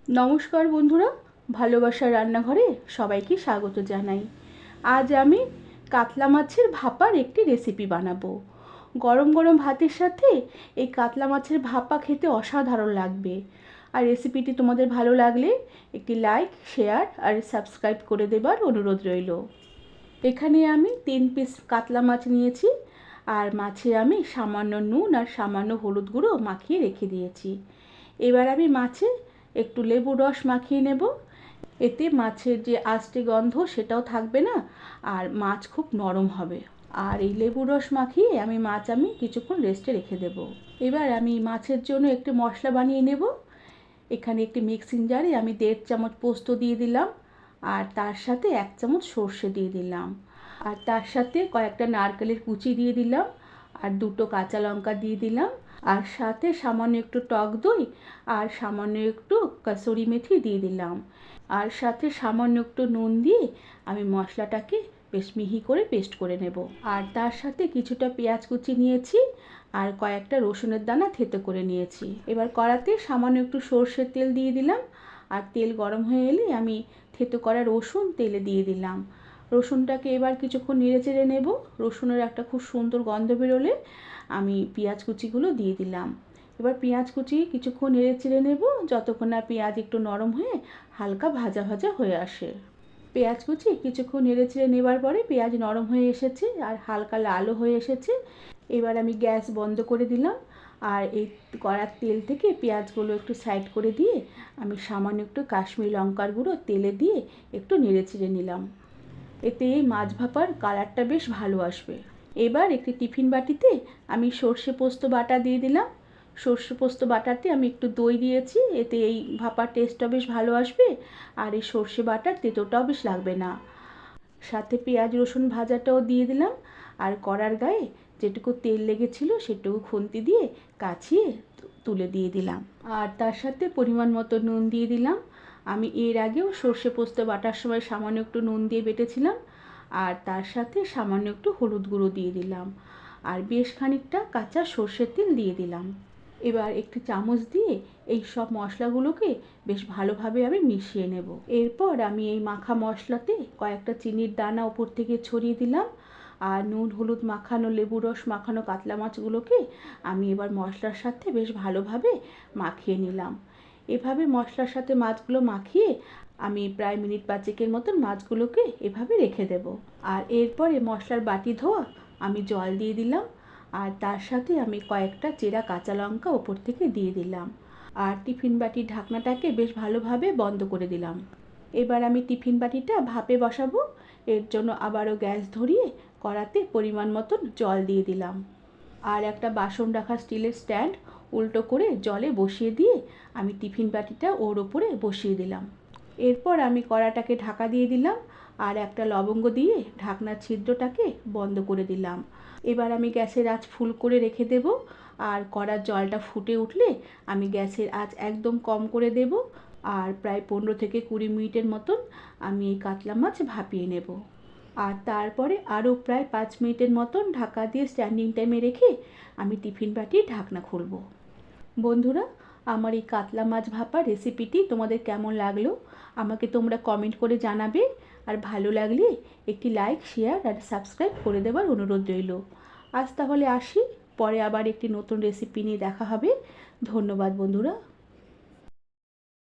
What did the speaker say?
নমস্কার বন্ধুরা, ভালোবাসার রান্নাঘরে সবাইকে স্বাগত জানাই। আজ আমি কাতলা মাছের ভাপার একটি রেসিপি বানাবো। গরম গরম ভাতের সাথে এই কাতলা মাছের ভাপা খেতে অসাধারণ লাগবে। আর রেসিপিটি তোমাদের ভালো লাগলে একটি লাইক, শেয়ার আর সাবস্ক্রাইব করে দেবার অনুরোধ রইল। এখানে আমি 3 পিস কাতলা মাছ নিয়েছি, আর মাছে আমি সামান্য নুন আর সামান্য হলুদ গুঁড়ো মাখিয়ে রেখে দিয়েছি। এবার আমি মাছে একটু লেবুর রস মাখিয়ে নেব। এতে মাছের যে আষ্টে গন্ধ সেটাও থাকবে না, আর মাছ খুব নরম হবে। আর এই লেবুর রস মাখিয়ে মাছ কিছুক্ষণ রেস্টে রেখে দেব। এবার আমি মাছের জন্য একটু মশলা বানিয়ে নেব। এখানে একটি মিক্সিং জারে আমি 1.5 চামচ পোস্ত দিয়ে দিলাম, আর তার সাথে 1 চামচ সর্ষে দিয়ে দিলাম, আর তার সাথে কয়েকটা নারকেলের কুচি দিয়ে দিলাম, আর 2টো কাঁচা লঙ্কা দিয়ে দিলাম, আর সাথে সামান্য একটু টক দই আর সামান্য একটু কসুরি মেথি দিয়ে দিলাম, আর সাথে সামান্য একটু নুন দিয়ে আমি মশলাটাকে বেশ মিহি করে পেস্ট করে নেব। আর তার সাথে কিছুটা পেঁয়াজ কুচি নিয়েছি, আর কয়েকটা রসুনের দানা থেতো করে নিয়েছি। এবার কড়াতে সামান্য একটু সর্ষের তেল দিয়ে দিলাম, আর তেল গরম হয়ে এলে আমি থেতো করা রসুন তেলে দিয়ে দিলাম। রসুনটাকে এবার কিছুক্ষণ নেড়ে চেড়ে নেব। রসুনের একটা খুব সুন্দর গন্ধ বেরোলে আমি পেঁয়াজ কুচিগুলো দিয়ে দিলাম। এবার পেঁয়াজ কুচি কিছুক্ষণ নেড়ে চেড়ে নেব, যতক্ষণ না পেঁয়াজ একটু নরম হয়ে হালকা ভাজা ভাজা হয়ে আসে। পেঁয়াজ কুচি কিছুক্ষণ নেড়ে চেড়ে নেবার পরে পেঁয়াজ নরম হয়ে এসেছে আর হালকা লালও হয়ে এসেছে। এবার আমি গ্যাস বন্ধ করে দিলাম, আর এই কড়ার তেল থেকে পেঁয়াজগুলো একটু সাইড করে দিয়ে আমি সামান্য একটু কাশ্মীরি লঙ্কার গুঁড়ো তেলে দিয়ে একটু নেড়ে চেড়ে নিলাম। এতে এই মাছ ভাপার কালারটা বেশ ভালো আসবে। এবার একটি টিফিন বাটিতে আমি সর্ষে পোস্ত বাটা দিয়ে দিলাম। সর্ষে পোস্ত বাটাতে আমি একটু দই দিয়েছি, এতে এই ভাপার টেস্টটা বেশ ভালো আসবে, আর এই সর্ষে বাটার তেতোটাও বেশ লাগবে না। সাথে পেঁয়াজ রসুন ভাজাটাও দিয়ে দিলাম, আর কড়ার গায়ে যেটুকু তেল লেগেছিল সেটুকু খুন্তি দিয়ে কাছিয়ে তুলে দিয়ে দিলাম, আর তার সাথে পরিমাণ মতো নুন দিয়ে দিলাম। আমি এর আগেও সর্ষে পোস্ত বাটার সময় সামান্য একটু নুন দিয়ে বেটেছিলাম, আর তার সাথে সামান্য একটু হলুদ গুঁড়ো দিয়ে দিলাম, আর বেশ খানিকটা কাঁচা সর্ষের তেল দিয়ে দিলাম। এবার একটি চামচ দিয়ে এই সব মশলাগুলোকে বেশ ভালোভাবে আমি মিশিয়ে নেব। এরপর আমি এই মাখা মশলাতে কয়েকটা চিনির দানা ওপর থেকে ছড়িয়ে দিলাম, আর নুন হলুদ মাখানো লেবু রস মাখানো কাতলা মাছগুলোকে আমি এবার মশলার সাথে বেশ ভালোভাবে মাখিয়ে নিলাম। এভাবে মশলার সাথে মাছগুলো মাখিয়ে আমি প্রায় মিনিট 5 মতন মাছগুলোকে এভাবে রেখে দেব। আর এরপরে মশলার বাটি ধোয়া আমি জল দিয়ে দিলাম, আর তার সাথে আমি কয়েকটা চেরা কাঁচা লঙ্কা ওপর থেকে দিয়ে দিলাম, আর টিফিন বাটির ঢাকনাটাকে বেশ ভালোভাবে বন্ধ করে দিলাম। এবার আমি টিফিন বাটিটা ভাপে বসাবো। এর জন্য আবারও গ্যাস ধরিয়ে কড়াতে পরিমাণ মতন জল দিয়ে দিলাম, আর একটা বাসন রাখা স্টিলের স্ট্যান্ড উল্টো করে জলে বসিয়ে দিয়ে আমি টিফিন বাটিটা ওর ওপরে বসিয়ে দিলাম। এরপর আমি কড়াটাকে ঢাকা দিয়ে দিলাম, আর একটা লবঙ্গ দিয়ে ঢাকনার ছিদ্রটাকে বন্ধ করে দিলাম। এবার আমি গ্যাসের আঁচ ফুল করে রেখে দেব, আর কড়ার জলটা ফুটে উঠলে আমি গ্যাসের আঁচ একদম কম করে দেব, আর প্রায় 15 থেকে 20 মিনিটের মতন আমি এই কাতলা মাছ ভাপিয়ে নেব। আর তারপরে আরও প্রায় 5 মিনিটের মতন ঢাকা দিয়ে স্ট্যান্ডিং টাইমে রেখে আমি টিফিন বাটির ঢাকনা খুলব। বন্ধুরা, আমার এই কাতলা মাছ ভাপা রেসিপিটি তোমাদের কেমন লাগলো আমাকে তোমরা কমেন্ট করে জানাবে, আর ভালো লাগলে একটি লাইক, শেয়ার আর সাবস্ক্রাইব করে দেওয়ার অনুরোধ রইল। আজ তাহলে আসি, পরে আবার একটি নতুন রেসিপি নিয়ে দেখা হবে। ধন্যবাদ বন্ধুরা।